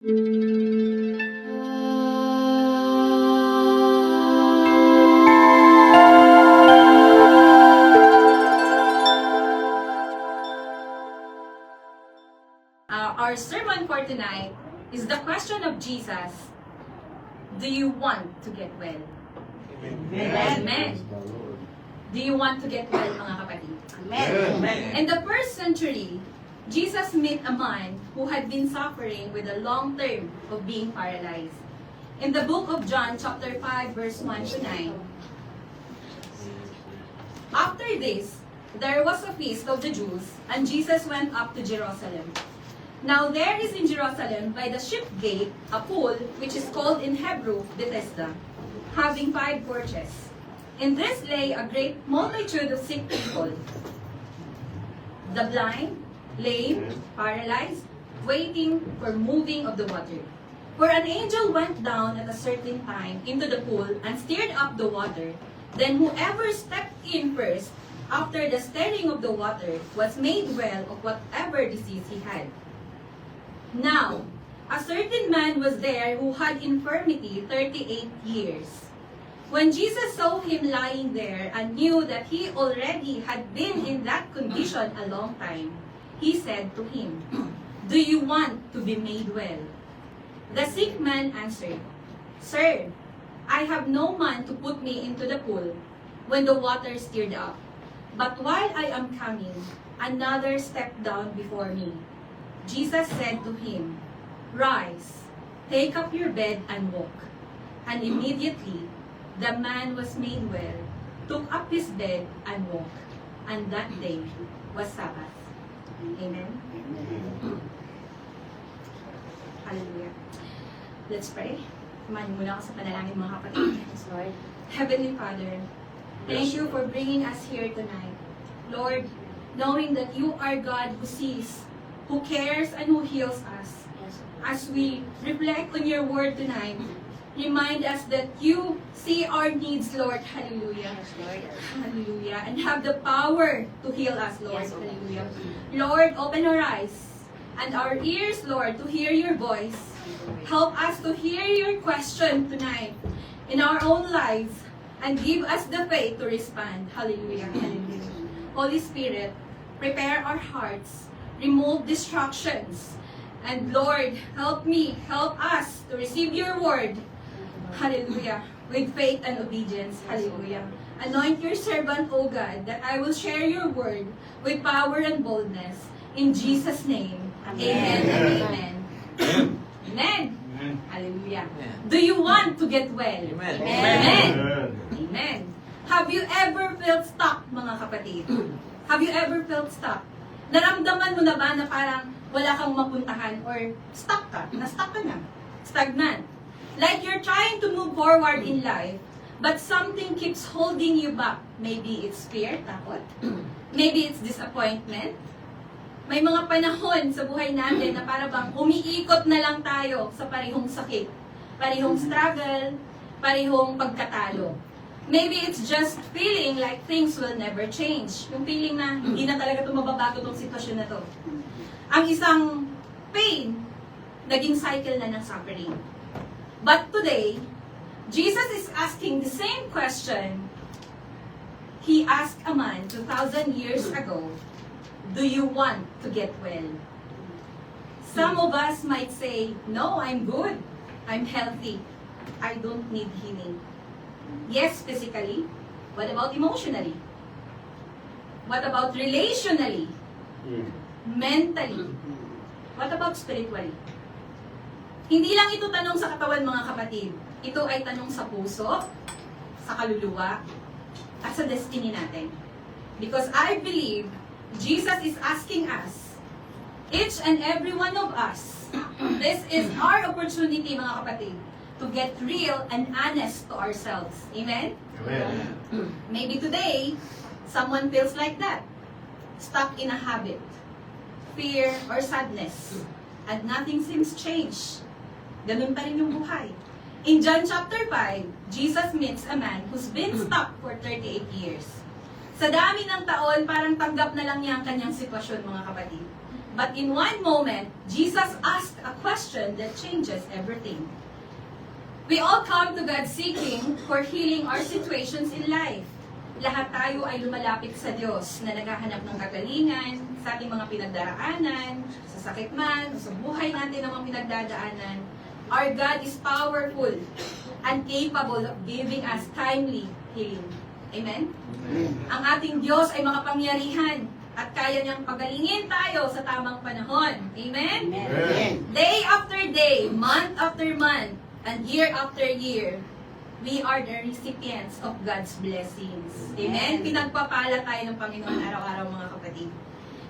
Our sermon for tonight is the question of Jesus: do you want to get well? Amen. Amen. Do you want to get well, mga kapatid? Amen. In the first century, Jesus met a man who had been suffering with a long term of being paralyzed. In the book of John, chapter 5, verse 1 to 9, after this, there was a feast of the Jews, and Jesus went up to Jerusalem. Now there is in Jerusalem by the sheep gate a pool, which is called in Hebrew Bethesda, having 5 porches. In this lay a great multitude of sick people, the blind, lame, paralyzed, waiting for moving of the water. For an angel went down at a certain time into the pool and stirred up the water. Then whoever stepped in first, after the stirring of the water, was made well of whatever disease he had. Now, a certain man was there who had infirmity 38 years. When Jesus saw him lying there and knew that he already had been in that condition a long time, he said to him, "Do you want to be made well?" The sick man answered, "Sir, I have no man to put me into the pool when the water stirred up. But while I am coming, another stepped down before me." Jesus said to him, "Rise, take up your bed and walk." And immediately the man was made well, took up his bed and walked. And that day was Sabbath. Amen. Hallelujah. Let's pray. Kumain muna ako sa panalangin, mga kapatid. Lord. Heavenly Father, thank you for bringing us here tonight. Lord, knowing that you are God who sees, who cares, and who heals us. As we reflect on your word tonight, remind us that you see our needs, Lord. Hallelujah. Yes, Lord. Hallelujah. And have the power to heal us, Lord. Yes, Lord. Hallelujah. Lord, open our eyes and our ears, Lord, to hear your voice. Help us to hear your question tonight in our own lives and give us the faith to respond. Hallelujah. Hallelujah. Holy Spirit, prepare our hearts, remove distractions, and Lord, help us to receive your word. Hallelujah. With faith and obedience. Hallelujah. Anoint your servant, O God, that I will share your word with power and boldness. In Jesus' name. Amen and amen. Amen. Hallelujah. Do you want to get well? Amen. Amen. Amen. Have you ever felt stuck, mga kapatid? Have you ever felt stuck? Naramdaman mo na ba na parang wala kang mapuntahan or stuck ka? Na-stuck ka na. Stagnant. Like you're trying to move forward in life, but something keeps holding you back. Maybe it's fear, takot. Maybe it's disappointment. May mga panahon sa buhay natin na para bang umiikot na lang tayo sa parehong sakit, parehong struggle, parehong pagkatalo. Maybe it's just feeling like things will never change. Yung feeling na hindi na talaga ito mababago tong sitwasyon na to. Ang isang pain, naging cycle na ng suffering. But today, Jesus is asking the same question He asked a man 2,000 years ago, "Do you want to get well?" Some of us might say, "No, I'm good. I'm healthy. I don't need healing." Yes, physically. What about emotionally? What about relationally? Mentally? What about spiritually? Hindi lang ito tanong sa katawan, mga kapatid. Ito ay tanong sa puso, sa kaluluwa, at sa destiny natin. Because I believe Jesus is asking us, each and every one of us, this is our opportunity, mga kapatid, to get real and honest to ourselves. Amen? Amen. Maybe today, someone feels like that. Stuck in a habit, fear, or sadness. And nothing seems changed. Ganun pa rin yung buhay. In John chapter 5, Jesus meets a man who's been stuck for 38 years. Sa dami ng taon, parang tanggap na lang niya ang kanyang sitwasyon, mga kapatid. But in one moment, Jesus asked a question that changes everything. We all come to God seeking for healing our situations in life. Lahat tayo ay lumalapit sa Diyos na naghahanap ng kagalingan sa ating mga pinagdaraanan, sa sakit man, o sa buhay natin ng mga pinagdadaanan. Our God is powerful and capable of giving us timely healing. Amen? Ang ating Diyos ay makapangyarihan at kaya niyang pagalingin tayo sa tamang panahon. Amen? Amen. Day after day, month after month, and year after year, we are the recipients of God's blessings. Amen? Pinagpapala tayo ng Panginoon araw-araw, mga kapatid.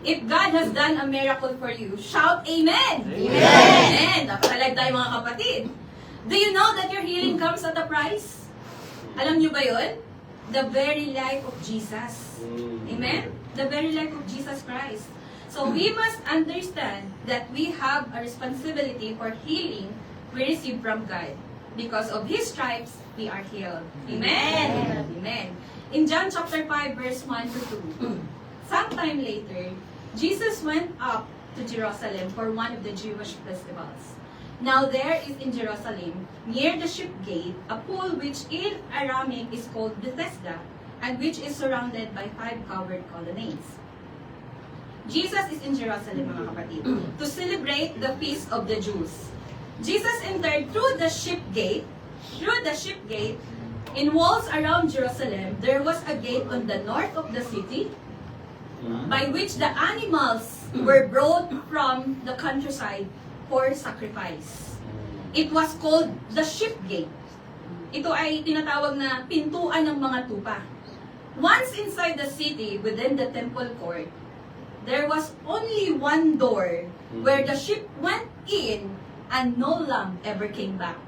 If God has done a miracle for you, shout Amen! Amen! Amen! Napakalag tayo, mga kapatid. Do you know that your healing comes at a price? Alam niyo ba yun? The very life of Jesus. Amen? The very life of Jesus Christ. So we must understand that we have a responsibility for healing we receive from God. Because of His stripes, we are healed. Amen? Amen. In John chapter 5, verse 1 to 2, sometime later, Jesus went up to Jerusalem for one of the Jewish festivals. Now there is in Jerusalem, near the ship gate, a pool which in Aramaic is called Bethesda, and which is surrounded by 5 covered colonnades. Jesus is in Jerusalem, mga kapatid, to celebrate the feast of the Jews. Jesus entered through the ship gate. In walls around Jerusalem, there was a gate on the north of the city, by which the animals were brought from the countryside for sacrifice. It was called the ship gate. Ito ay tinatawag na pintuan ng mga tupa. Once inside the city, within the temple court, there was only one door where the ship went in and no lamb ever came back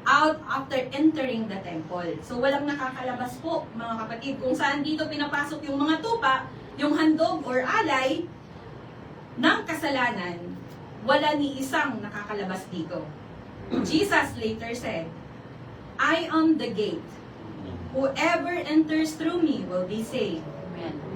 out after entering the temple. So walang nakakalabas po, mga kapatid, kung saan dito pinapasok yung mga tupa, yung handog or alay ng kasalanan, wala ni isang nakakalabas dito. Jesus later said, I am the gate. Whoever enters through me will be saved.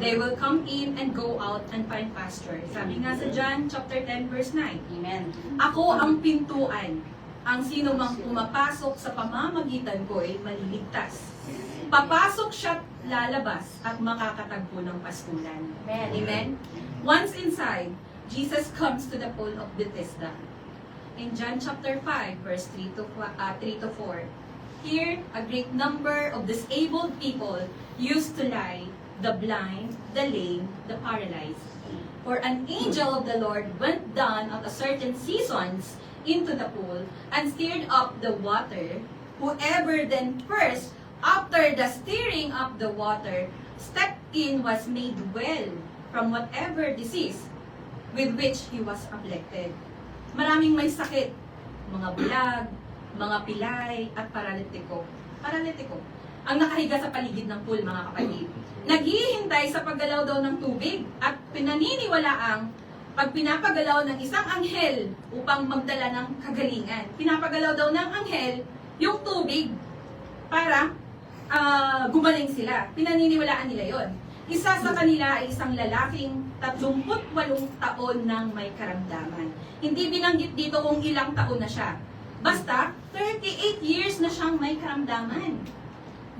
They will come in and go out and find pasture. Sabi nga sa John chapter 10 verse 9. Amen. Ako ang pintuan. Ang sino mang pumapasok sa pamamagitan ko ay maliligtas. Papasok siya at lalabas at makakatagpo ng pastulan. Amen. Amen? Once inside, Jesus comes to the pool of Bethesda. In John chapter 5 verse 3 to 4. Here, a great number of disabled people used to lie, the blind, the lame, the paralyzed. For an angel of the Lord went down at a certain seasons into the pool and stirred up the water. Whoever then first, after the stirring up the water, stepped in was made well from whatever disease with which he was afflicted. Maraming may sakit, mga bulag, mga pilay, at paralitiko. Paralitiko. Ang nakahiga sa paligid ng pool, mga kapatid. Naghihintay sa paggalaw daw ng tubig at pinaniniwalaang pag pinapagalaw ng isang anghel upang magdala ng kagalingan. Pinapagalaw daw ng anghel yung tubig para gumaling sila. Pinaniniwalaan nila yon. Isa sa kanila ay isang lalaking 38 taon nang may karamdaman. Hindi binanggit dito kung ilang taon na siya. Basta, 38 years na siyang may karamdaman.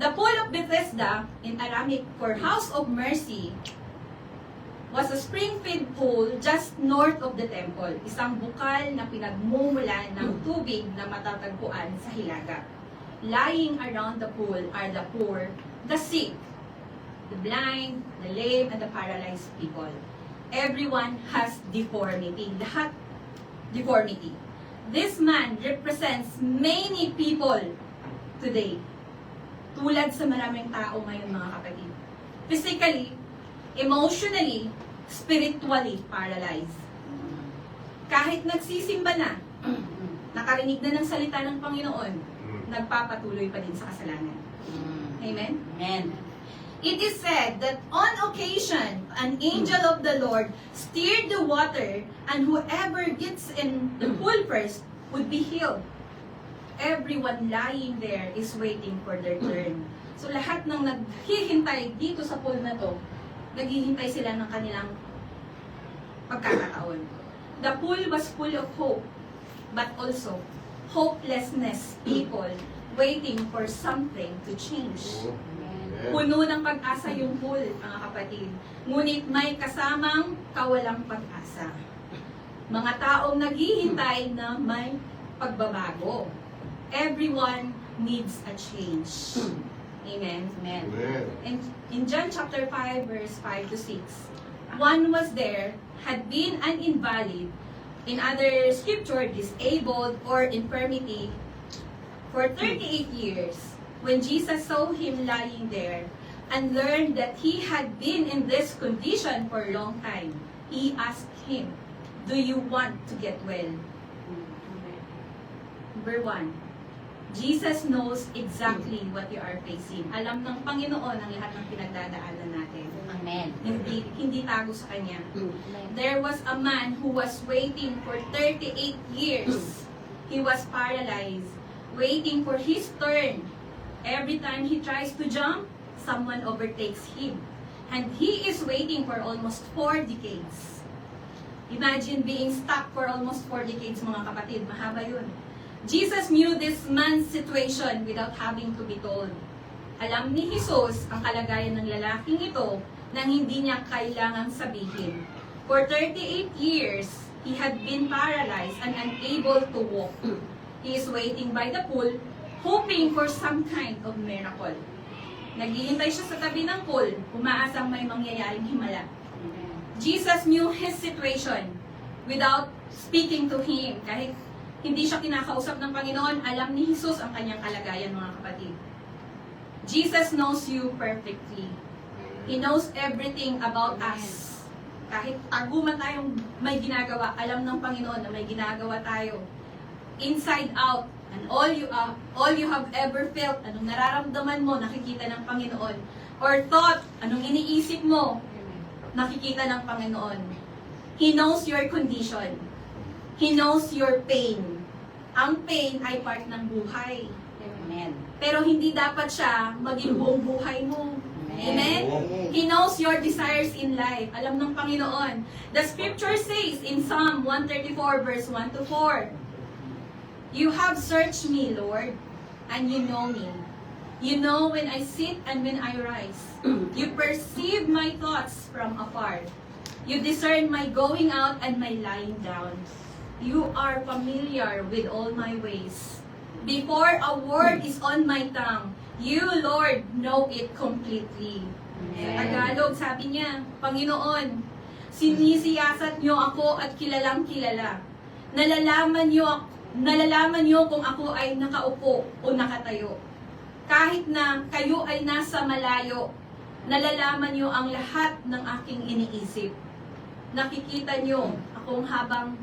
The pool of Bethesda, in Aramaic for House of Mercy, was a spring-fed pool just north of the temple. Isang bukal na pinagmumulan ng tubig na matatagpuan sa hilaga. Lying around the pool are the poor, the sick, the blind, the lame, and the paralyzed people. Everyone has deformity. Lahat deformity. This man represents many people today. Tulad sa maraming tao ngayon, mga kapatid. Physically, emotionally, spiritually paralyzed. Kahit nagsisimba na, nakarinig na ng salita ng Panginoon, nagpapatuloy pa din sa kasalanan. Amen? Amen. It is said that on occasion, an angel of the Lord stirred the water, and whoever gets in the pool first would be healed. Everyone lying there is waiting for their turn. So lahat ng naghihintay dito sa pool na to, naghihintay sila ng kanilang pagkakataon. The pool was full of hope, but also hopelessness people waiting for something to change. Puno ng pag-asa yung pool, mga kapatid. Ngunit may kasamang kawalang pag-asa. Mga taong naghihintay na may pagbabago. Everyone needs a change. Amen. Amen. In John chapter 5, verse 5 to 6, one was there, had been an invalid, in other scripture, disabled or infirmity, for 38 years. When Jesus saw him lying there and learned that he had been in this condition for a long time, he asked him, "Do you want to get well?" Number 1, Jesus knows exactly what you are facing. Alam ng Panginoon ang lahat ng pinagdadaanan natin. Amen. Hindi tago sa Kanya. Amen. There was a man who was waiting for 38 years. He was paralyzed, waiting for his turn. Every time he tries to jump, someone overtakes him. And he is waiting for almost 4 decades. Imagine being stuck for almost 4 decades, mga kapatid. Mahaba yun. Jesus knew this man's situation without having to be told. Alam ni Jesus ang kalagayan ng lalaking ito nang hindi niya kailangang sabihin. For 38 years, he had been paralyzed and unable to walk. He is waiting by the pool, hoping for some kind of miracle. Naghihintay siya sa tabi ng pool, umaasang may mangyayaring himala. Jesus knew his situation without speaking to him. Kahit hindi siya kinakausap ng Panginoon, alam ni Jesus ang kanyang kalagayan, mga kapatid. Jesus knows you perfectly. He knows everything about us. Kahit taguman tayong may ginagawa, alam ng Panginoon na may ginagawa tayo. Inside out, and all you have ever felt, anong nararamdaman mo, nakikita ng Panginoon. Or thought, anong iniisip mo, nakikita ng Panginoon. He knows your condition. He knows your pain. Ang pain ay part ng buhay. Amen. Pero hindi dapat siya maging buong buhay mo. Amen? Amen. He knows your desires in life. Alam ng Panginoon. The scripture says in Psalm 134 verse 1 to 4, "You have searched me, Lord, and you know me. You know when I sit and when I rise. You perceive my thoughts from afar. You discern my going out and my lying down. You are familiar with all my ways. Before a word is on my tongue, you, Lord, know it completely." Sa Tagalog, sabi niya, Panginoon, sinisiyasat niyo ako at kilalang kilala. Nalalaman niyo kung ako ay nakaupo o nakatayo. Kahit na kayo ay nasa malayo, nalalaman niyo ang lahat ng aking iniisip. Nakikita niyo akong habang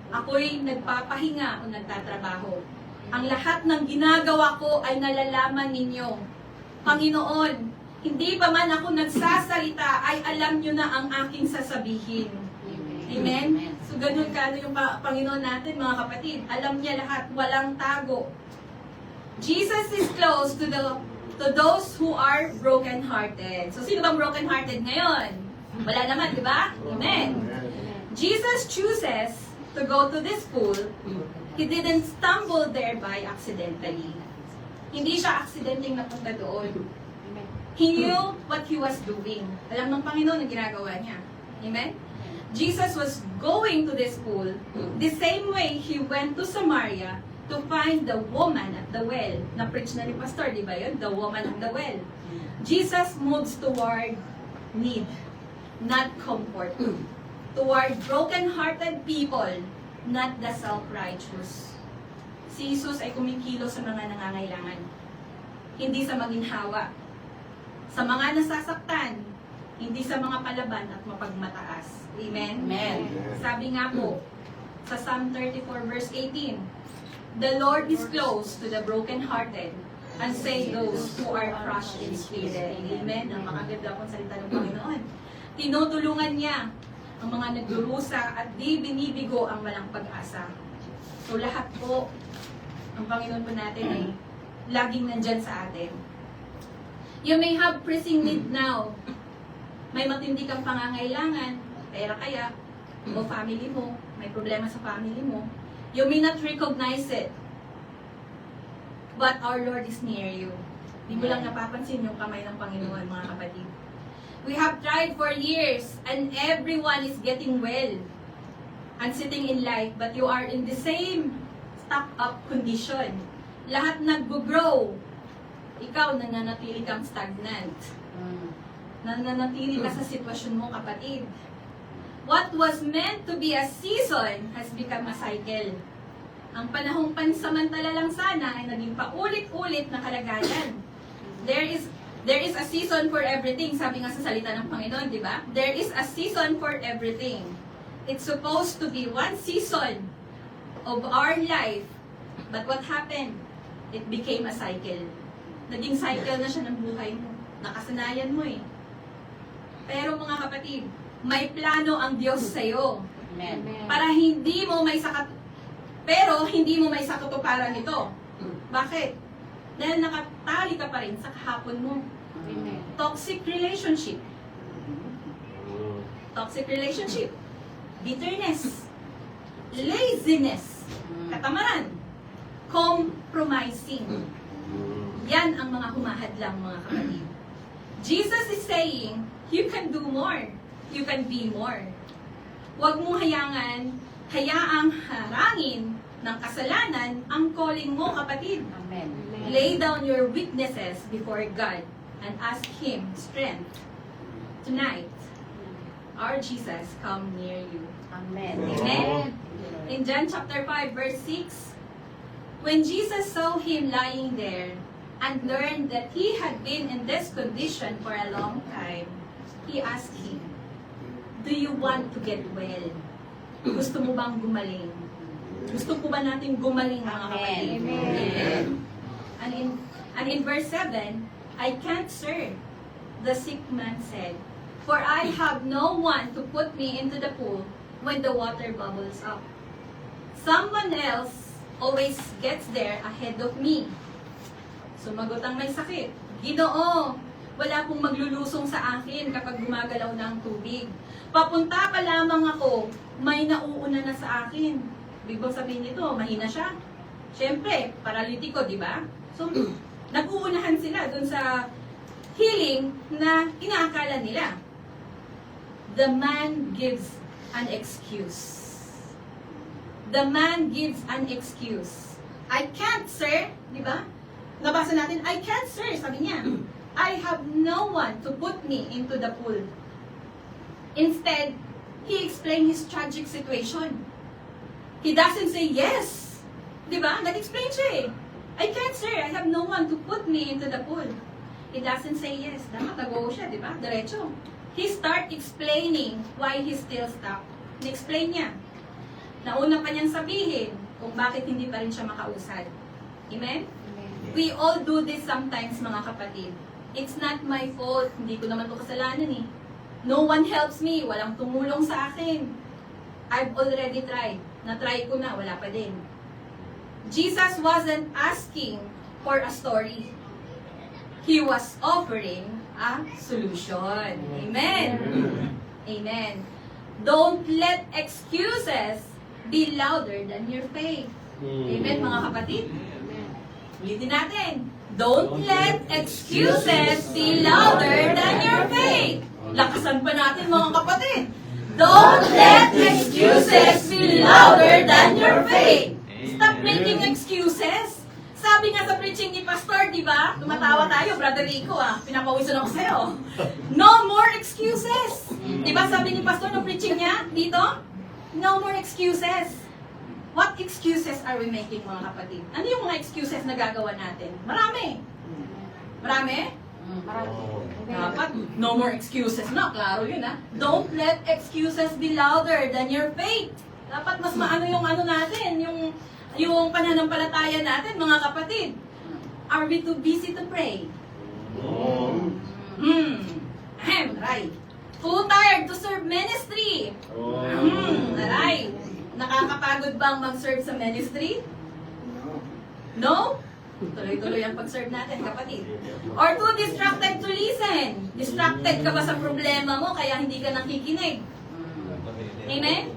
ako'y nagpapahinga o nagtatrabaho. Ang lahat ng ginagawa ko ay nalalaman ninyo. Panginoon, hindi pa man ako nagsasalita, ay alam niyo na ang aking sasabihin. Amen? So, ganun ka yung Panginoon natin, mga kapatid. Alam niya lahat, walang tago. Jesus is close to those who are broken-hearted. So, sino bang broken-hearted ngayon? Wala naman, di ba? Amen. Jesus chooses to go to this pool. He didn't stumble there by accidentally. Hindi siya accidentally napunta doon. He knew what he was doing. Alam ng Panginoon ang ginagawa niya. Amen? Jesus was going to this pool the same way he went to Samaria to find the woman at the well. Na-preach na ni Pastor, di ba yun? The woman at the well. Jesus moves toward need, not comfort. Toward broken-hearted people, not the self-righteous. Si Jesus ay kumikilo sa mga nangangailangan. Hindi sa maginhawa. Sa mga nasasaktan, hindi sa mga palaban at mapagmataas. Amen? Amen. Sabi nga po, sa Psalm 34 verse 18, "The Lord is close to the broken-hearted and save those who are crushed in spirit." Amen? Ang makaganda pong salita ng Panginoon. Tinutulungan niya ang mga nagdurusa at di binibigo ang walang pag-asa. So lahat po, ang Panginoon po natin ay laging nandyan sa atin. You may have pressing need now. May matindi kang pangangailangan, pera kaya, o family mo, may problema sa family mo, you may not recognize it. But our Lord is near you. Di mo lang napapansin yung kamay ng Panginoon, mga kapatid. We have tried for years and everyone is getting well and sitting in life, but you are in the same stuck-up condition. Lahat nag-grow. Ikaw, nananatili kang stagnant. Nananatili ka sa sitwasyon mo, kapatid. What was meant to be a season has become a cycle. Ang panahong pansamantala lang sana ay naging paulit-ulit na kalagayan. There is a season for everything, sabi nga sa salita ng Panginoon, di ba? There is a season for everything. It's supposed to be one season of our life. But what happened? It became a cycle. Naging cycle na siya ng buhay mo. Nakasanayan mo eh. Pero mga kapatid, may plano ang Diyos sa'yo. Amen. Para hindi mo may pero hindi mo may sakatuparan ito. Bakit? Dahil nakatali ka pa rin sa kahapon mo. Amen. Toxic relationship. Toxic relationship. Bitterness. Laziness. Katamaran. Compromising. Yan ang mga humahadlang, mga kapatid. Jesus is saying, you can do more. You can be more. Huwag mong hayaang harangin ng kasalanan ang calling mo, kapatid. Amen. Lay down your weaknesses before God and ask Him strength. Tonight, our Jesus come near you. Amen. Amen. In John chapter 5, verse 6, when Jesus saw him lying there and learned that he had been in this condition for a long time, he asked him, do you want to get well? Gusto mo bang gumaling? Gusto po ba natin gumaling, mga kapatid? Amen. And in verse 7, I can't, sir, the sick man said, for I have no one to put me into the pool when the water bubbles up. Someone else always gets there ahead of me. Sumagot ang may sakit, Ginoo, wala pong maglulusong sa akin kapag gumagalaw na ang tubig. Papunta pa lamang ako, may nauuna na sa akin. Ibig bang sabihin nito, mahina siya. Siyempre, paralitiko, di ba? So, nag-uunahan sila dun sa healing na inaakala nila. The man gives an excuse. The man gives an excuse. I can't, sir. Di ba? Nabasa natin, I can't, sir. Sabi niya, I have no one to put me into the pool. Instead, he explained his tragic situation. He doesn't say yes. Di ba? Nag-explain siya eh. I can't, sir. I have no one to put me into the pool. He doesn't say yes. Dapat nag-go siya, di ba? Diretso. He start explaining why he's still stuck. Ni-explain niya. Nauna pa niyang sabihin kung bakit hindi pa rin siya makausad. Amen? We all do this sometimes, mga kapatid. It's not my fault. Hindi ko naman ito kasalanan eh. No one helps me. Walang tumulong sa akin. I've already tried. Na-try ko na. Wala pa din. Jesus wasn't asking for a story. He was offering a solution. Amen. Amen. Don't let excuses be louder than your faith. Amen, mga kapatid? Ulitin natin. Don't let excuses be louder than your faith. Lakasan pa natin, mga kapatid. Don't let excuses be louder than your faith. Stop making excuses. Sabi nga sa preaching ni Pastor, di ba? Tumatawa tayo, Brother Rico, pinapawisan ako sa'yo. No more excuses. Di ba sabi ni Pastor no preaching niya dito? No more excuses. What excuses are we making, mga kapatid? Ano yung mga excuses na gagawa natin? Marami. Marami? Dapat, no more excuses na. Klaro yun, Don't let excuses be louder than your faith. Dapat mas maano yung ano natin, yung pananampalataya natin, mga kapatid. Are we too busy to pray? Right. Too tired to serve ministry? Right. Nakakapagod bang mag-serve sa ministry? No? Tuloy-tuloy ang pag-serve natin, kapatid. Or too distracted to listen? Distracted ka ba sa problema mo kaya hindi ka nakikinig? Amen?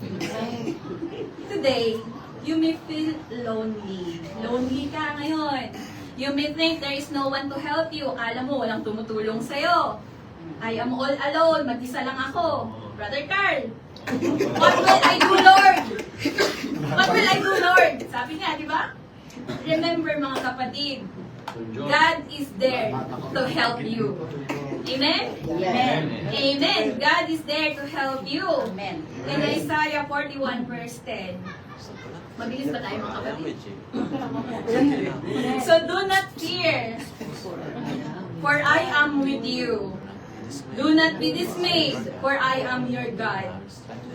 Today, you may feel lonely. Lonely ka ngayon. You may think there is no one to help you. Alam mo, walang tumutulong sa'yo. I am all alone. Mag-isa lang ako. Brother Carl, what will I do, Lord? What will I do, Lord? Sabi niya, di ba? Remember, mga kapatid, God is there to help you. Amen? Amen. Amen. God is there to help you. Amen. In Isaiah 41 verse 10. Mabilis ba tayo, mga kapatid? So do not fear, for I am with you. Do not be dismayed, for I am your God.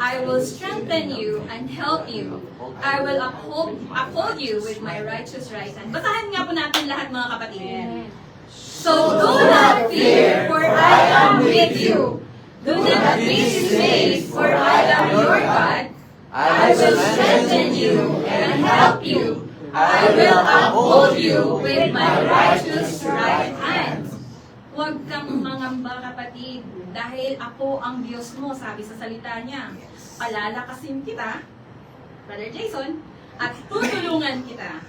I will strengthen you and help you. I will uphold you with my righteous right hand. Basahin nga po natin lahat, mga kapatid. So do not fear, for I am with you. Do not be dismayed, for I am your God. I will strengthen you and help you. I will uphold you with my righteous right hand. Huwag kang mangamba, kapatid, dahil ako ang Diyos mo, sabi sa salita niya. Palalakasin kita, Brother Jason, at tutulungan kita.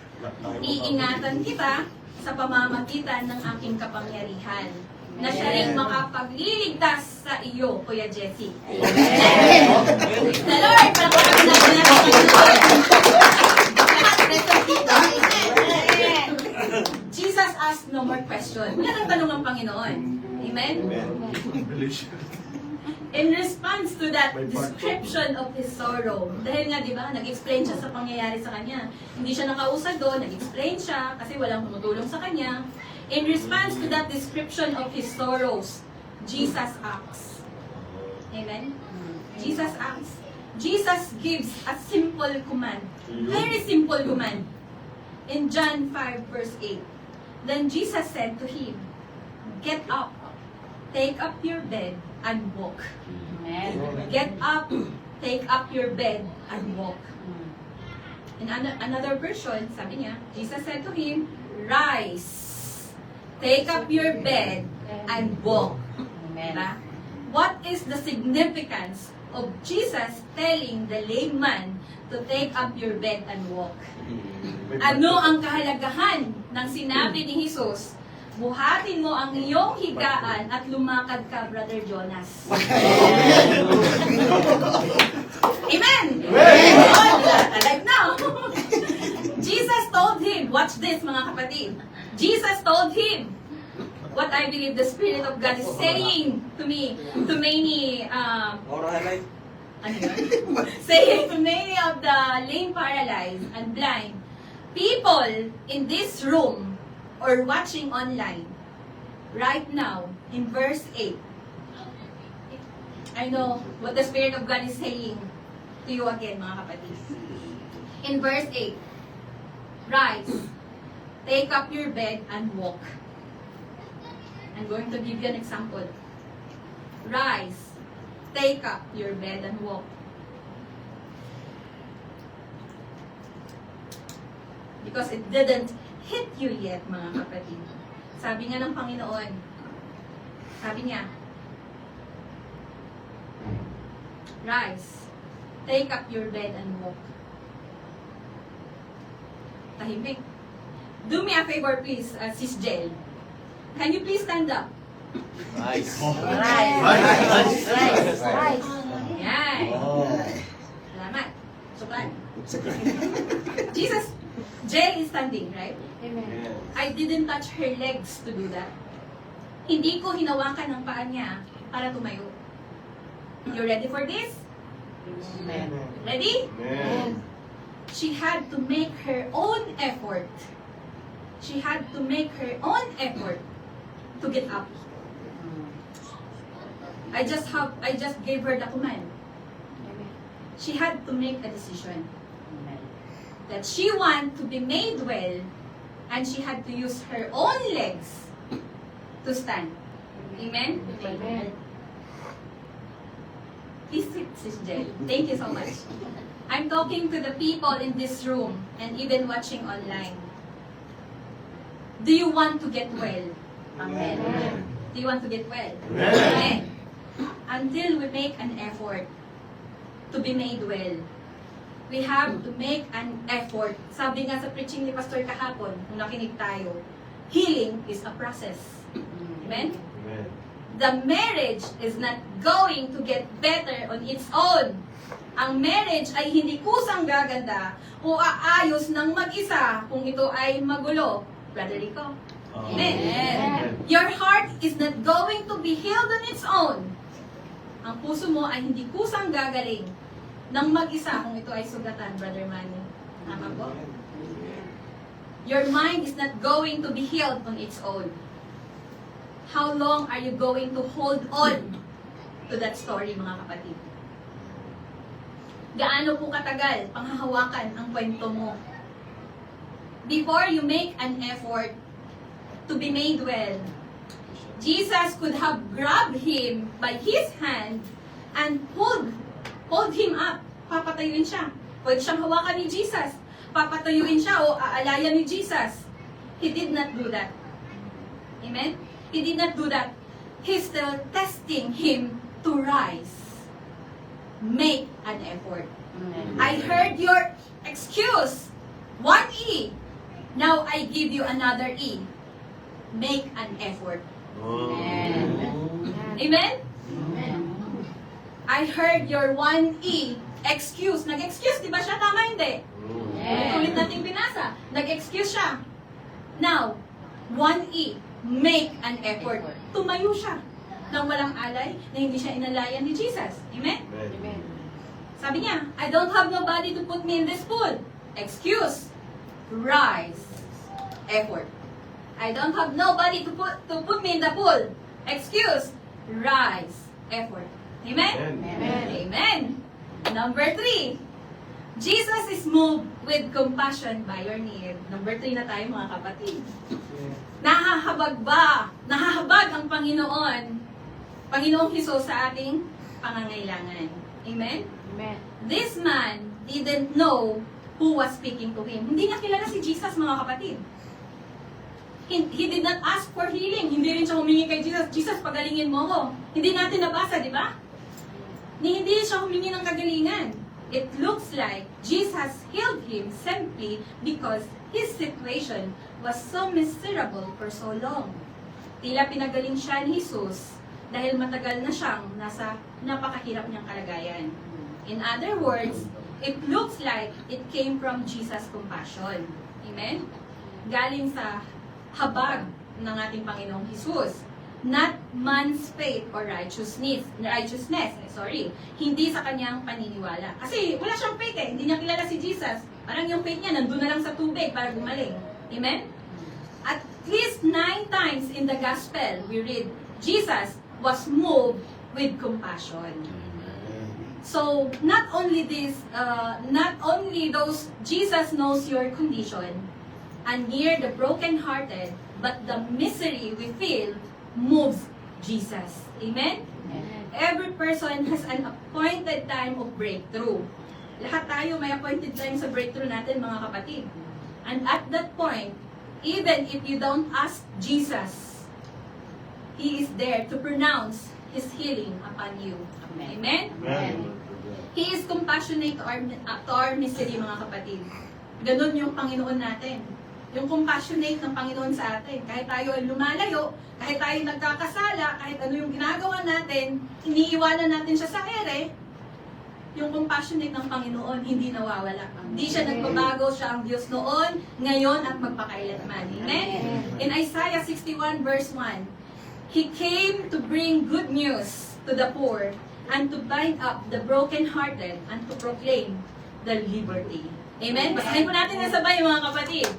Iingatan kita sa pamamagitan ng aking kapangyarihan, na siya rin makapagliligtas sa iyo, Kuya Jesse. Amen! Praise the Lord! Palakpakan natin ang Panginoon. Amen! Jesus asked no more question. Yan ang tanong ng Panginoon. Amen? In response to that description of his sorrow, dahil nga, di ba, nag-explain siya sa pangyayari sa kanya. Hindi siya nakausad doon, nag-explain siya kasi walang tumutulong sa kanya. In response to that description of his sorrows, Jesus acts. Amen? Jesus acts. Jesus gives a simple command. Very simple command. In John 5 verse 8, then Jesus said to him, "Get up, take up your bed, and walk." Amen. Get up, take up your bed, and walk. In another version, sabi niya, Jesus said to him, "Rise, take up your bed, and walk." Amen. Diba? What is the significance of Jesus telling the lame man to take up your bed and walk? Ano ang kahalagahan ng sinabi ni Jesus? Buhatin mo ang iyong higaan at lumakad ka, Brother Jonas. Amen! Alive now! Jesus told him, watch this, mga kapatid. Jesus told him what I believe the Spirit of God is saying to me, to many, saying to many of the lame, paralyzed, and blind people in this room or watching online right now in verse 8. I know what the Spirit of God is saying to you again, mga kapatid. In verse 8, rise, take up your bed and walk. I'm going to give you an example. Rise, take up your bed and walk. Because it didn't hit you yet, mga kapatid. Sabi nga ng Panginoon, sabi niya, rise, take up your bed and walk. Tahimik. Do me a favor, please, Sis Jel. Can you please stand up? Nice. Rise. Rise. Rise. Yan. Salamat. Suklan. Jesus, Jel is standing, right? Amen. I didn't touch her legs to do that. Hindi ko hinawakan ng paa niya para tumayo. You ready for this? Amen. Ready? Amen. She had to make her own effort. She had to make her own effort to get up. I just gave her the command. Amen. She had to make a decision Amen. that she want to be made well, and she had to use her own legs to stand. Amen? Amen. Please sit, Sis Jel. Thank you so much. I'm talking to the people in this room and even watching online. Do you want to get well? Amen. Do you want to get well? Amen. Until we make an effort to to be made well. We have to make an effort. Sabi nga sa preaching ni Pastor kahapon, nung nakinig tayo, healing is a process. Amen? Amen. The marriage is not going to get better on its own. Ang marriage ay hindi kusang gaganda o aayos ng mag-isa kung ito ay magulo. Brother Rico? Amen. Amen. Your heart is not going to be healed on its own. Ang puso mo ay hindi kusang gagaling ng mag-isa kung ito ay sugatan, Brother Manny. Tama po? Your mind is not going to be healed on its own. How long are you going to hold on to that story, mga kapatid? Gaano po katagal panghahawakan ang kwento mo? Before you make an effort to be made well, Jesus could have grabbed him by his hand and hold him up. Papatayuin siya. Pwede siyang hawakan ni Jesus. Papatayuin siya o aalayan ni Jesus. He did not do that. Amen? He did not do that. He's still testing him to rise. Make an effort. I heard your excuse. One E. Now I give you another E. Make an effort. Amen? I heard your 1E. Excuse. Nag-excuse, di ba siya? Tama hindi? Ulit nating binasa. Nag-excuse siya. Now, 1E. Make an effort. Tumayo siya nang walang alay na hindi siya inalayan ni Jesus. Amen? Amen. Sabi niya, I don't have nobody to put me in this pool. Excuse. Rise. Effort. I don't have nobody to put me in the pool. Excuse. Rise. Effort. Amen? Amen. Amen. Number 3. Jesus is moved with compassion by your need. Number 3 na tayo, mga kapatid. Nahahabag ang Panginoong Hesus sa ating pangangailangan. Amen? Amen. This man didn't know who was speaking to him. Hindi niya kilala si Jesus, mga kapatid. He did not ask for healing. Hindi rin siya humingi kay Jesus, Jesus, pagalingin mo ko. Hindi natin nabasa, di ba? Hindi siya humingi ng kagalingan. It looks like Jesus healed him simply because his situation was so miserable for so long. Tila pinagaling siya ni Jesus dahil matagal na siyang nasa napakahirap niyang kalagayan. In other words, it looks like it came from Jesus' compassion. Amen? Galing sa habag ng ating Panginoong Hesus. Not man's faith or righteousness. Hindi sa kanyang paniniwala. Kasi wala siyang faith eh. Hindi niya kilala si Jesus. Parang yung faith niya nandun na lang sa tubig para gumaling. Amen? At least 9 times in the gospel, we read, Jesus was moved with compassion. So, not only those, Jesus knows your condition, and near the brokenhearted, but the misery we feel moves Jesus. Amen? Every person has an appointed time of breakthrough. Lahat tayo may appointed time sa breakthrough natin, mga kapatid. And at that point, even if you don't ask Jesus, He is there to pronounce His healing upon you. Amen? Amen. He is compassionate to our misery, mga kapatid. Ganun yung Panginoon natin. Yung compassionate ng Panginoon sa atin. Kahit tayo ay lumalayo, kahit tayo nagkakasala, kahit ano yung ginagawa natin, iniiwanan natin siya sa ere, yung compassionate ng Panginoon hindi nawawala. Hindi siya nagbabago, siya ang Diyos noon, ngayon at magpakailanman. Amen? In Isaiah 61 verse 1, He came to bring good news to the poor and to bind up the brokenhearted and to proclaim the liberty. Amen? Basahin po natin na sabay, mga kapatid.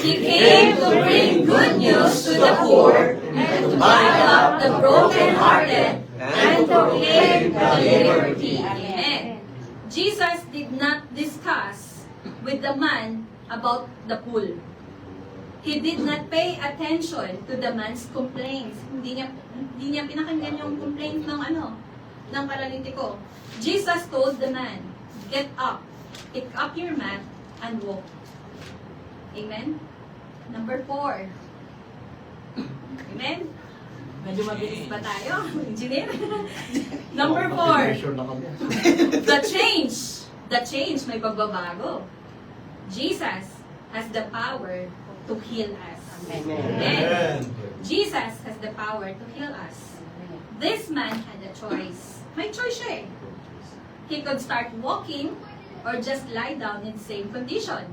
He came to bring good news to the poor and to bind up the brokenhearted and to proclaim the liberty. Amen. Jesus did not discuss with the man about the pool. He did not pay attention to the man's complaints. Hindi niya pinakinggan yung complaint ng paralitiko. Jesus told the man, get up, pick up your mat, and walk. Amen? Number 4. Amen? Medyo mabilis ba tayo? Engineer? Number 4. Measure na kami. The change. The change, may pagbabago. Jesus has the power to heal us. Amen. Jesus has the power to heal us. This man had a choice. May choice siya eh. He could start walking or just lie down in the same condition.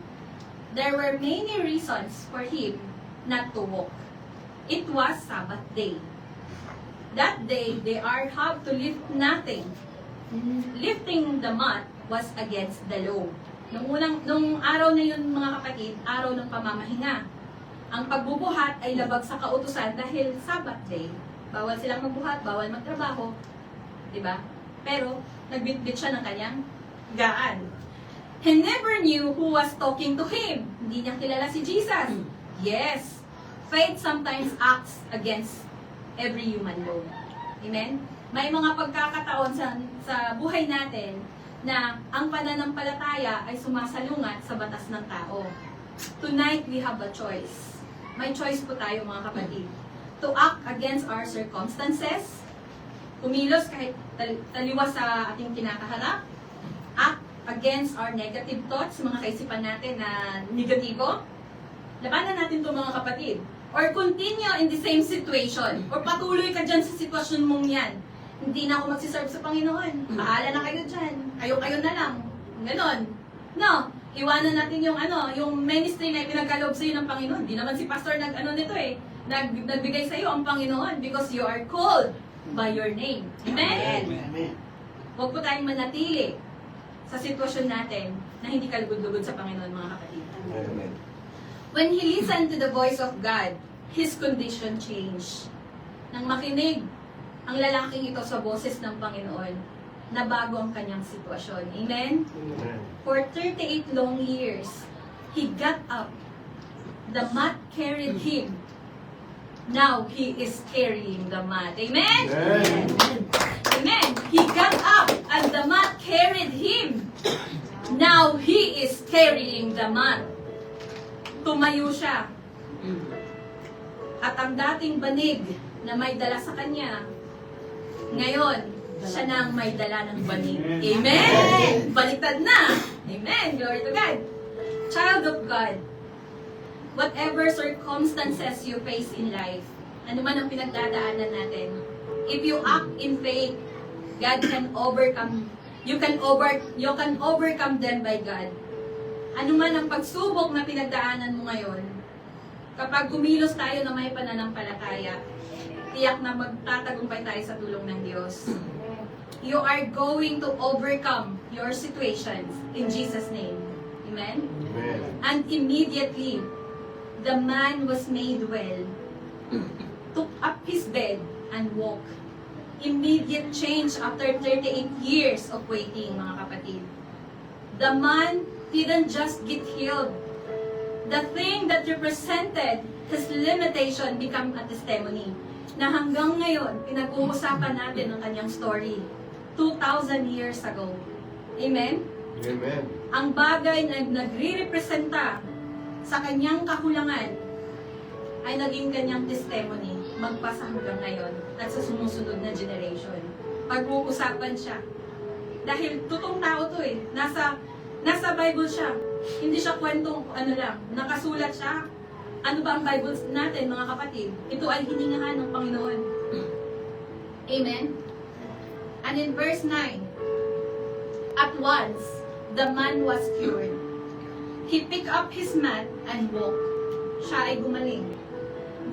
There were many reasons for him not to walk. It was Sabbath day. That day, they are have to lift nothing. Lifting the mat was against the law. Nung araw na yun, mga kapatid, araw ng pamamahinga. Ang pagbubuhat ay labag sa kautusan dahil Sabbath day. Bawal silang magbuhat, bawal magtrabaho. Diba? Pero, nagbitbit siya ng kanyang gaan. He never knew who was talking to him. Hindi niya kilala si Jesus. Yes, faith sometimes acts against every human law. Amen? May mga pagkakataon sa buhay natin na ang pananampalataya ay sumasalungat sa batas ng tao. Tonight, we have a choice. May choice po tayo, mga kapatid. To act against our circumstances, kumilos kahit taliwas sa ating kinakaharap, act against our negative thoughts, mga kaisipan natin na negatibo, labanan natin ito, mga kapatid. Or continue in the same situation. Or patuloy ka dyan sa sitwasyon mong yan. Hindi na ako magsiserve sa Panginoon. Bahala na kayo dyan. Kayo na lang. Ganon. No. Iwanan natin yung ministry na pinagkaloob sa'yo ng Panginoon. Hindi naman si pastor nito eh. Nagbigay sa'yo ang Panginoon because you are called by your name. Amen? Huwag po tayong manatili sa sitwasyon natin na hindi kalugod-lugod sa Panginoon, mga kapatid. Amen. When he listened to the voice of God, his condition changed. Nang makinig ang lalaking ito sa boses ng Panginoon, nabago ang kanyang sitwasyon. Amen? For 38 long years, he got up. The mat carried him. Now he is carrying the mat. Amen? Amen. He got up and the mat carried him. Now he is carrying the mat. Tumayo siya. At ang dating banig na may dala sa kanya, ngayon, siya na ang may dala ng banig. Amen! Baliktad na! Amen! Glory to God! Child of God, whatever circumstances you face in life, ano man ang pinagdadaanan natin, if you act in faith, God can overcome. You can overcome them by God. Ano man ang pagsubok na pinagdaanan mo ngayon, kapag kumilos tayo na may pananampalataya, tiyak na magtatagumpay tayo sa tulong ng Diyos. You are going to overcome your situations in Jesus' name. Amen? And immediately, the man was made well, took up his bed, and walked. Immediate change after 38 years of waiting, mga kapatid. The man didn't just get healed. The thing that represented his limitation became a testimony na hanggang ngayon, pinag-uusapan natin ang kanyang story 2,000 years ago. Amen? Amen. Ang bagay na nagre-representa sa kanyang kakulangan ay naging kanyang testimony magpasa hanggang ngayon at sa sumusunod na generation. Pag-uusapan siya. Dahil totoong tao to eh. Nasa Bible siya. Hindi siya kwentong lang. Nakasulat siya. Ano ba ang Bible natin, mga kapatid? Ito ay hiningahan ng Panginoon. Amen? And in verse 9, at once, the man was cured. He picked up his mat and walked. Siya ay gumaling.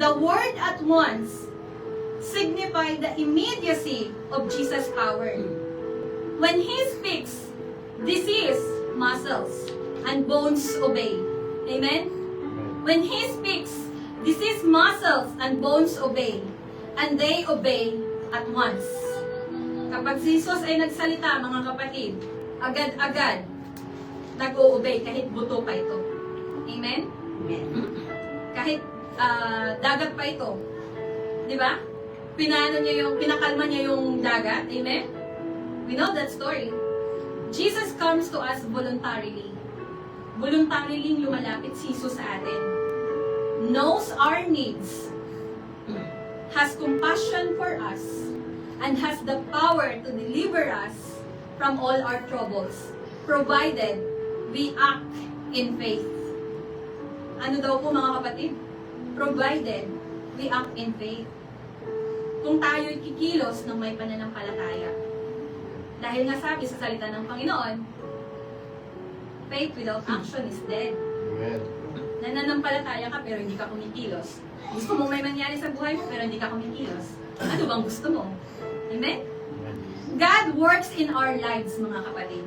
The word at once signified the immediacy of Jesus' power. When he speaks, disease, muscles, and bones obey. Amen? When he speaks, disease, muscles, and bones obey. And they obey at once. Kapag si Jesus ay nagsalita, mga kapatid, agad-agad nag-o-obey kahit buto pa ito. Amen? Kahit dagat pa ito. Di ba? Pinakalma niya yung dagat. Amen? We know that story. Jesus comes to us voluntarily. Voluntarily lumalapit si Jesus sa atin. Knows our needs. has compassion for us, and has the power to deliver us from all our troubles, provided we act in faith. Ano daw po mga kapatid? Provided we act in faith. Kung tayo'y kikilos ng may pananampalataya. Dahil nga sabi sa salita ng Panginoon, faith without action is dead. Amen. Nananampalataya ka pero hindi ka kumikilos. Gusto mo may mangyari sa buhay mo pero hindi ka kumikilos. Ano bang gusto mo? Amen? God works in our lives, mga kapatid.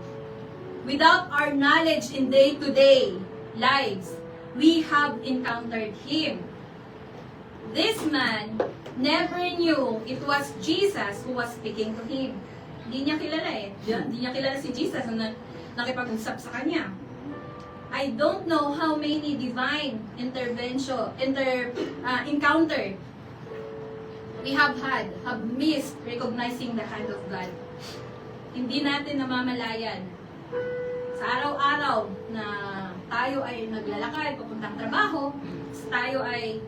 Without our knowledge in day-to-day lives, we have encountered Him. This man never knew it was Jesus who was speaking to him. Hindi niya kilala eh. Hindi niya kilala si Jesus na nakipag-usap sa kanya. I don't know how many divine encounter we have missed recognizing the hand of God. Hindi natin namamalayan sa araw-araw na tayo ay naglalakad, papuntang trabaho, tayo ay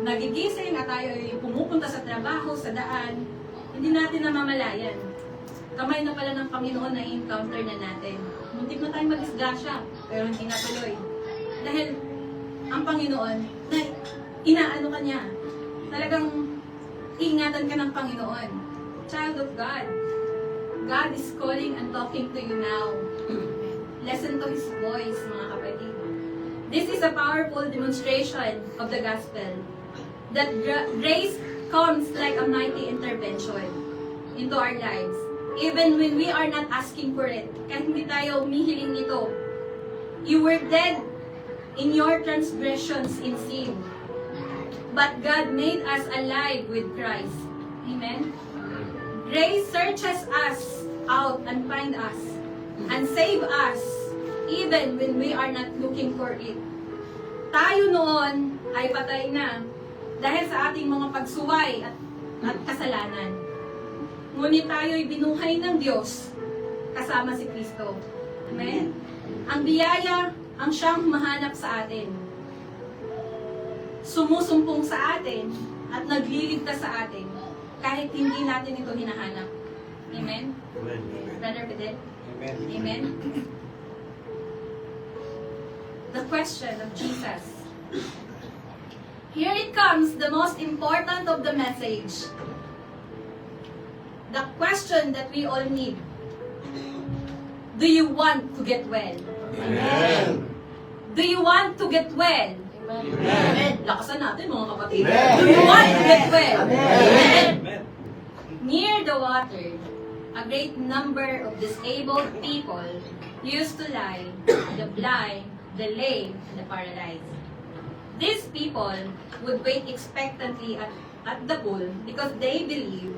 nagigising at tayo ay pumupunta sa trabaho, sa daan, hindi natin namamalayan. Kamay na pala ng Panginoon na encounter na natin. Muntik na tayong mag-isgasya, pero hindi natuloy. Dahil ang Panginoon, na inaano ka niya, talagang ingatan ka ng Panginoon. Child of God, God is calling and talking to you now. Listen to His voice, mga kapatid. This is a powerful demonstration of the gospel. That grace comes like a mighty intervention into our lives. Even when we are not asking for it. Kahit hindi tayo humihiling nito. You were dead in your transgressions in sin. But God made us alive with Christ. Amen? Grace searches us out and find us. And save us even when we are not looking for it. Tayo noon ay patay na dahil sa ating mga pagsuway at kasalanan. Ngunit tayo'y binuhay ng Diyos kasama si Kristo. Amen? Ang biyaya ang siyang mahanap sa atin. Sumusumpong sa atin at nagliligtas sa atin kahit hindi natin ito hinahanap. Amen? Amen. Brother Fidel? Amen. Amen? The question of Jesus. Here it comes, the most important of the message. The question that we all need. Do you want to get well? Amen. Do you want to get well? Amen. Lakasan natin mga kapatid. Amen. Do you want to get well? Amen. Amen. Near the water, a great number of disabled people used to lie, the blind, the lame, and the paralyzed. These people would wait expectantly at the pool because they believe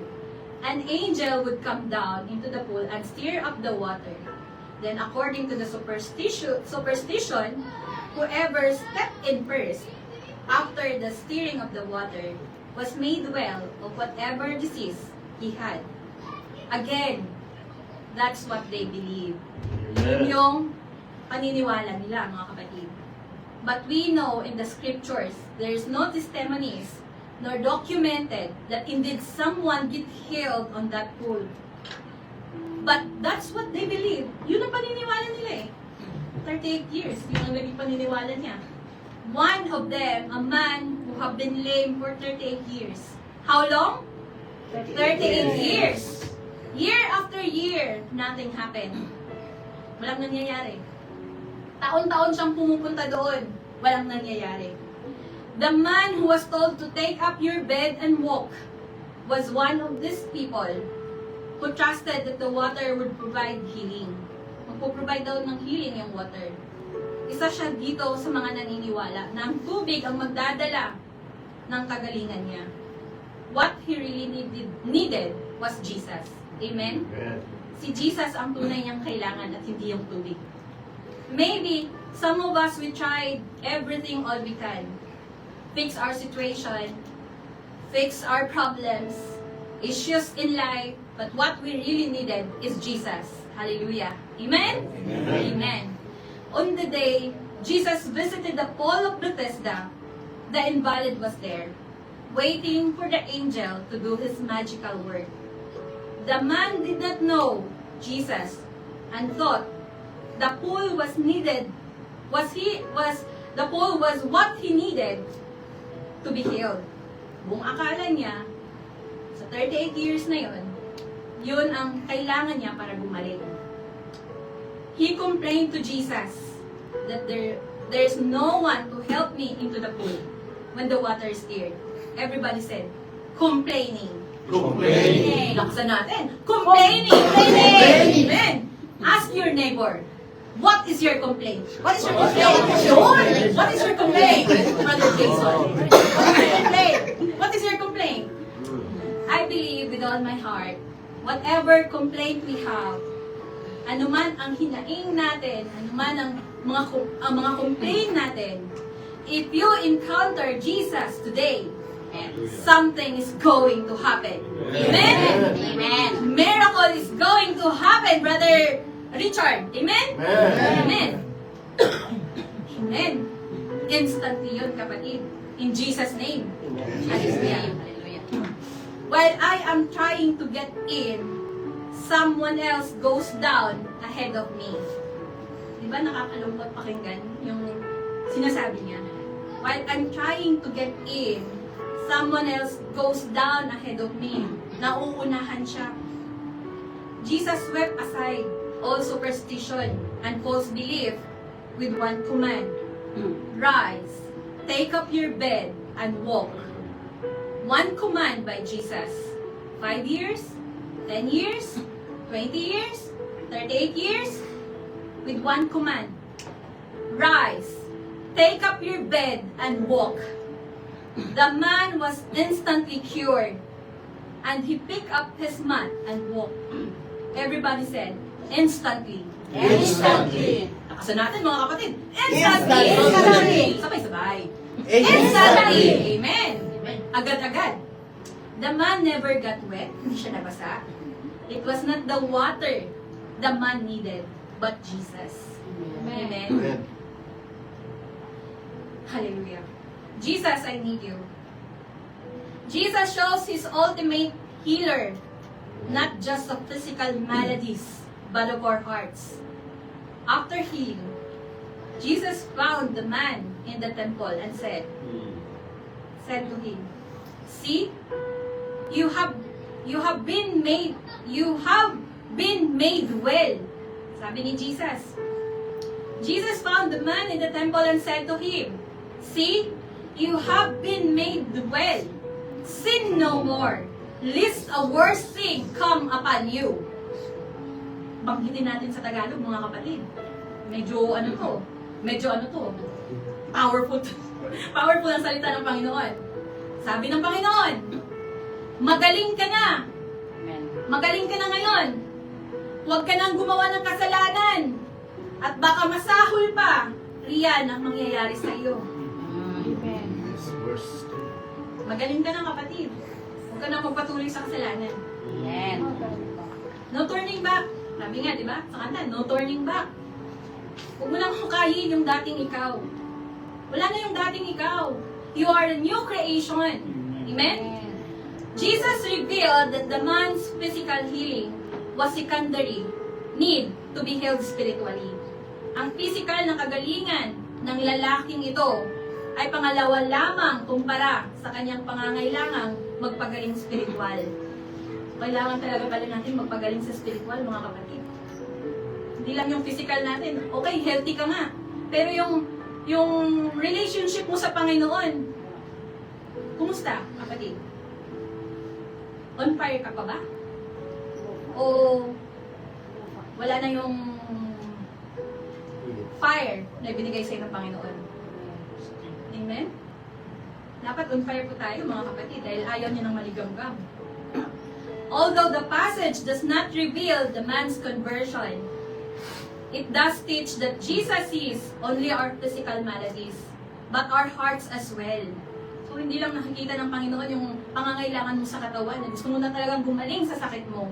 an angel would come down into the pool and stir up the water. Then according to the superstition, whoever stepped in first after the stirring of the water was made well of whatever disease he had. Again, that's what they believe. Yun yung paniniwala nila, mga kapatid. But we know in the scriptures, there is no testimonies nor documented that indeed someone get healed on that pool. But that's what they believe. Yun ang paniniwala nila eh. 38 years, yun ang naging paniniwala niya. One of them, a man who have been lame for 38 years. How long? 38 years. Year after year, nothing happened. Walang nangyayari. Taon-taon siyang pumupunta doon. Walang nangyayari. The man who was told to take up your bed and walk was one of these people who trusted that the water would provide healing. Magpo-provide daw ng healing yung water. Isa siya dito sa mga naniniwala na ang tubig ang magdadala ng kagalingan niya. What he really needed was Jesus. Amen? Amen. Si Jesus ang tunay niyang kailangan at hindi yung tubig. Maybe, some of us, we tried everything all we can. Fix our situation, fix our problems, issues in life, but what we really needed is Jesus. Hallelujah. Amen? Amen. Amen. On the day Jesus visited the pool of Bethesda, the invalid was there. waiting for the angel to do his magical work. The man did not know Jesus and thought the pool was needed. The pool was what he needed to be healed. Buong akala niya, sa 38 years na yun ang kailangan niya para gumaling. He complained to Jesus that there's no one to help me into the pool when the water is stirred. Everybody said, complaining. Complaining. Laksan natin. Complaining. Amen. Ask your neighbor, what is your complaint? What is your complaint? What is your complaint? Brother Jason. What is your complaint? What is your complaint? I believe with all my heart, whatever complaint we have, anuman ang hinaing natin, anuman ang mga complaint natin, if you encounter Jesus today, something is going to happen. Amen? Amen. Miracle is going to happen, Brother Richard. Amen? Amen. Amen. Instantly yun, kapatid. In Jesus' name. Hallelujah. While I am trying to get in, someone else goes down ahead of me. Di ba nakakalungkot pakinggan yung sinasabi niya? While I'm trying to get in, someone else goes down ahead of me. Nauunahan siya. Jesus swept aside all superstition and false belief with one command. Rise, take up your bed, and walk. One command by Jesus. 5 years, 10 years, 20 years, 38 years, with one command. Rise, take up your bed, and walk. The man was instantly cured, and he picked up his mat and walked. Everybody said, instantly. Instantly. Nakasan natin mga kapatid. Instantly. Instantly. Sabay-sabay. Instantly. Instantly. Amen. Agad-agad. The man never got wet. Hindi siya nabasa. It was not the water the man needed, but Jesus. Amen. Hallelujah. Jesus, I need you. Jesus shows his ultimate healer, not just of physical maladies, but of our hearts. After healing, Jesus found the man in the temple and said to him, "See, you have been made well." Sabi ni Jesus. Jesus found the man in the temple and said to him, "See, you have been made well. Sin no more, lest a worse thing come upon you." Banggitin natin sa Tagalog, mga kapatid. Medyo powerful. Powerful ang salita ng Panginoon. Sabi ng Panginoon, magaling ka na. Magaling ka na ngayon. Huwag ka nang gumawa ng kasalanan. At baka masahol pa. Riyan ang mangyayari sa iyo. Magaling ka na, kapatid. Huwag ka nang magpatuloy sa kasalanan. No turning back. Sabi nga, di ba? Sa kanta, no turning back. Huwag mo nang hukayin yung dating ikaw. Wala na yung dating ikaw. You are a new creation. Amen? Jesus revealed that the man's physical healing was secondary need to be healed spiritually. Ang physical na kagalingan ng lalaking ito ay pangalawa lamang kumpara sa kanyang pangangailangang magpagaling spiritual. Kailangan talaga pala natin magpagaling sa spiritual, mga kapatid. Hindi lang yung physical natin. Okay, healthy ka nga. Pero yung relationship mo sa Panginoon, kumusta, kapatid? On fire ka pa ba? O wala na yung fire na ibinigay sa'yo ng Panginoon? Amen? Dapat on fire po tayo, mga kapatid, dahil ayaw niya ng maligamgam. Although the passage does not reveal the man's conversion, it does teach that Jesus sees only our physical maladies, but our hearts as well. So, hindi lang nakikita ng Panginoon yung pangangailangan mo sa katawan, na gusto mo na talagang gumaling sa sakit mo,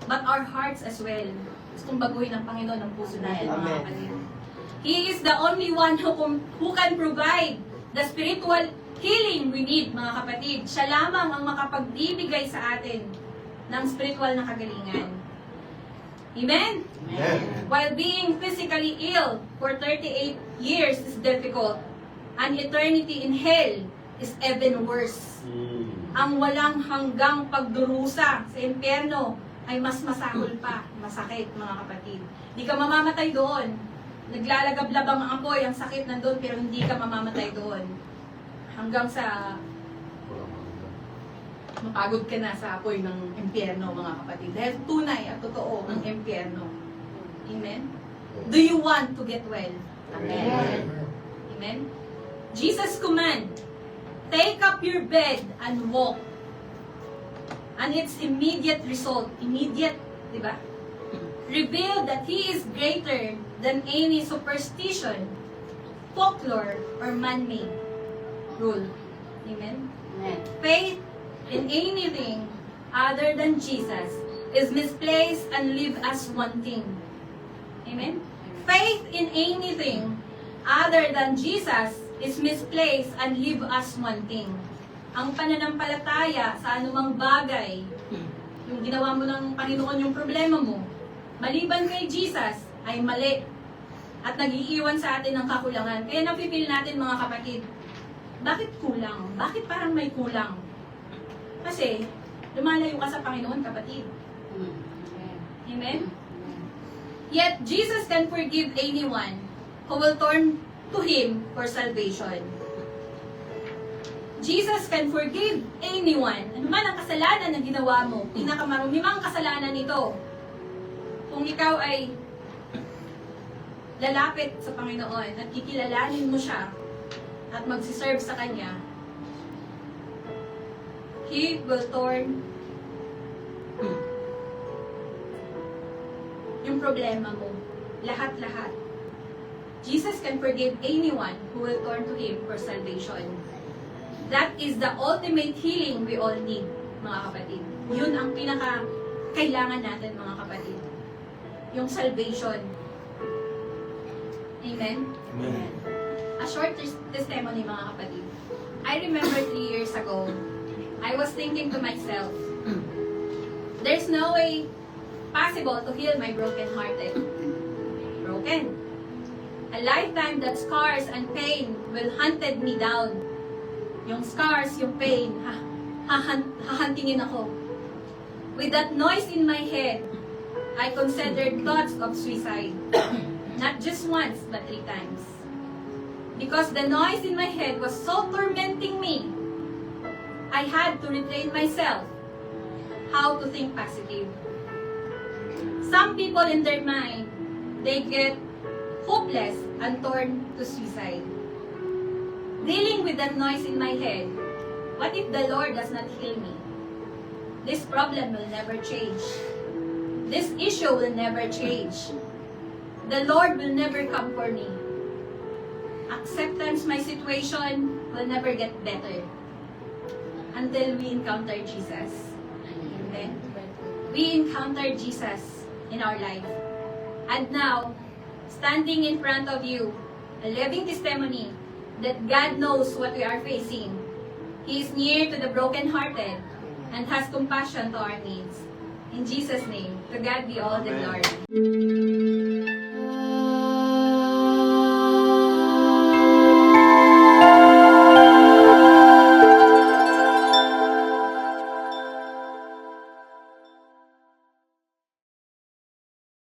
but our hearts as well. Gustong baguhin ng Panginoon ang puso natin, mga kapatid. He is the only one who can provide the spiritual healing we need, mga kapatid. Siya lamang ang makapagbibigay sa atin ng spiritual na kagalingan. Amen? Amen. While being physically ill for 38 years is difficult, an eternity in hell is even worse. Ang walang hanggang pagdurusa sa impyerno ay mas masahol pa, masakit, mga kapatid. Hindi ka mamamatay doon. Naglalagablabang ang apoy, ang sakit nandun, pero hindi ka mamamatay doon. Hanggang sa mapagod ka na sa apoy ng impyerno, mga kapatid. Dahil tunay at totoo ang impyerno. Amen? Do you want to get well? Amen. Amen? Jesus' command, take up your bed and walk. And its immediate result, immediate, di ba? Revealed that He is greater than any superstition, folklore, or man-made rule. Amen? Amen. Faith in anything other than Jesus is misplaced and leave us wanting. Amen? Faith in anything other than Jesus is misplaced and leave us wanting. Ang pananampalataya sa anumang bagay, yung ginawa mo ng Panginoon yung problema mo, maliban kay Jesus, ay mali. At nag-iiwan sa atin ng kakulangan. Kaya napipil natin, mga kapatid, bakit kulang? Bakit parang may kulang? Kasi, lumalayo ka sa Panginoon, kapatid. Amen? Yet, Jesus can forgive anyone who will turn to Him for salvation. Jesus can forgive anyone. Ano man ang kasalanan na ginawa mo, pinakamarumimang kasalanan nito. Kung ikaw ay lalapit sa Panginoon at kikilalanin mo siya at magsiserve sa Kanya, He will turn yung problema mo. Lahat-lahat. Jesus can forgive anyone who will turn to Him for salvation. That is the ultimate healing we all need, mga kapatid. Yun ang pinaka-kailangan natin, mga kapatid. Yung salvation. Amen? Amen. A short testimony, mga kapatid. I remember 3 years ago, I was thinking to myself, there's no way possible to heal my broken-hearted. Broken. A lifetime that scars and pain will hunted me down. Yung scars, yung pain, hahantingin ako. With that noise in my head, I considered thoughts of suicide. Not just once, but 3 times. Because the noise in my head was so tormenting me, I had to retrain myself how to think positive. Some people in their mind, they get hopeless and turn to suicide. Dealing with that noise in my head, what if the Lord does not heal me? This problem will never change. This issue will never change. The Lord will never come for me. Acceptance my situation will never get better until we encounter Jesus. Amen? We encounter Jesus in our life. And now, standing in front of you, a living testimony that God knows what we are facing. He is near to the brokenhearted and has compassion to our needs. In Jesus' name, to God be all the glory.